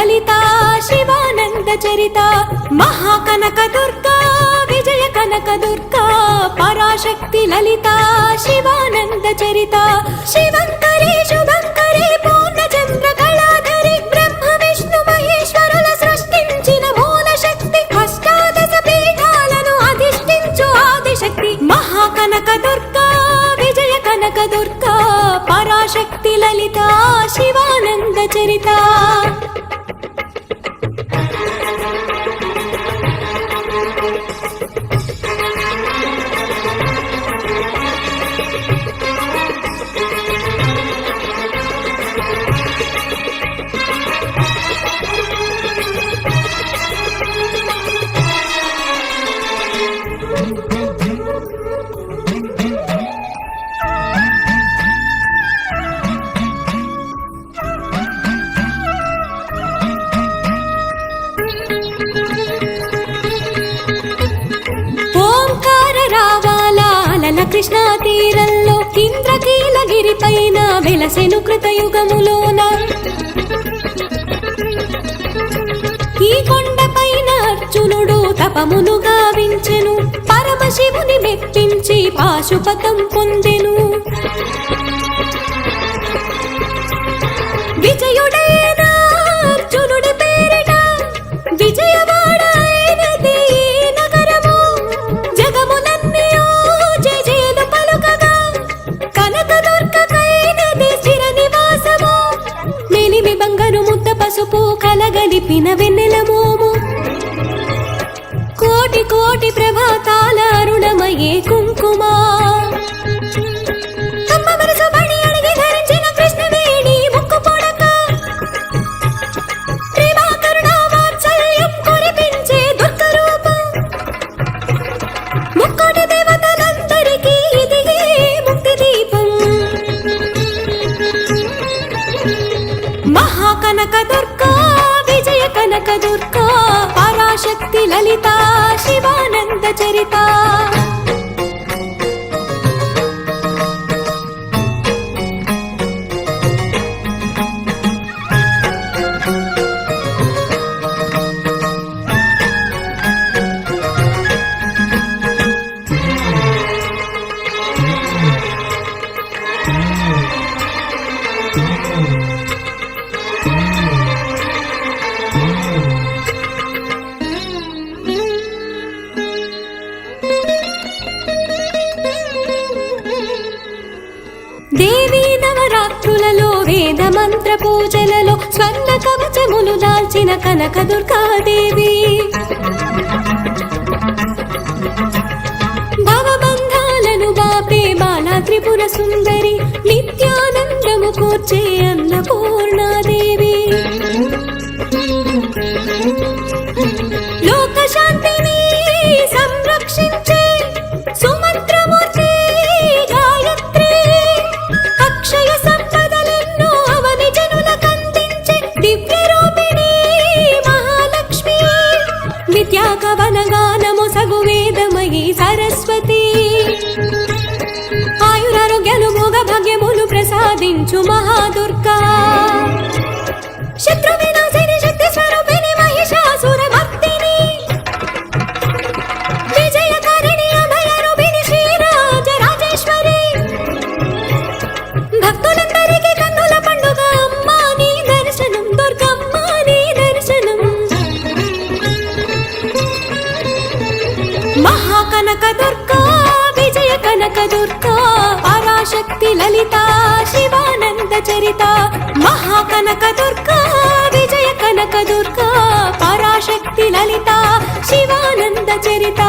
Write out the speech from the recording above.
లలితా శివానంద చరిత మహాకనక దుర్గా విజయ కనక దుర్గా పరాశక్తి లలితా శివానంద చరిత శివంకరి శుభంకరి పూర్ణచంద్ర కళాధరి బ్రహ్మ విష్ణు మహేశ్వరుల సృష్టించిన మూల శక్తి అష్టాదశ పీఠాలను అధిష్ఠించు ఆదిశక్తి మహాకనక దుర్గా విజయ కనక దుర్గా పరాశక్తి లలితా శివానంద చరిత కృష్ణా తీరంలో ఇంద్రకీలగిరి పైన వెలసెను కృతయుగములోన ఈ కొండ పైన అర్జునుడు తపమును గావించెను పరమశివుని మెప్పించి పాశుపతం పొందెను విజయుడైన అర్జునుడి పేరిట విజయవాడ అయినది నగరము జగములన్నీ పసుపు కలగలిపిన వెన్నెల మోము కోటి కోటి ప్రభాతాల అరుణమయే కుంకుమ అమ్మ మనసు బడి అడిగి ధరించిన కృష్ణవేణి ముక్కు పొడక ప్రేమ కరుణ వాత్సల్యం కురిపించే దుర్గ రూపం ముక్కోటి దేవతలందరికీ ఇదిగే ముక్తి దీపం మహాకనక దుర్గా విజయ కనక దుర్గా పరాశక్తి లలితా శివానంద చరిత దేవీ నవరాత్రులలో వేద మంత్ర పూజలలో స్వర్ణ కవచములు దాల్చిన కనక దుర్గాదేవి భవబంధాలను బాపే బాలా త్రిపుర సుందరి నిత్యానందము కూర్చే అన్నపూర్ణాదేవి లోక శాంతిని సంరక్షించే సుమంత్రమూర్తి గాయత్రి అక్షయ సంపదలెన్నో అవని జనులకందించే దివ్య రూపిణి మహాలక్ష్మి విద్యా కవన గానము సగు వేదమయీ సరస్వతి ఆయురారోగ్యాలు భోగ భాగ్యములు ప్రసాదించు మహాదుర్గా శత్రు వినాశిని శక్తి స్వరూపిణి మహిషాసుర మర్దిని విజయకారిణి అభయ రూపిణి శ్రీరాజ రాజేశ్వరి భక్తులందరికీ కన్నుల పండుగ అమ్మా నీ దర్శనం దుర్గమ్మ నీ దర్శనం మహాకనక దుర్గా విజయ కనక దుర్గా పరాశక్తి లలితా శివానంద చరిత మహాకనక దుర్గా విజయ కనక దుర్గా పరాశక్తి లలితా శివానంద చరిత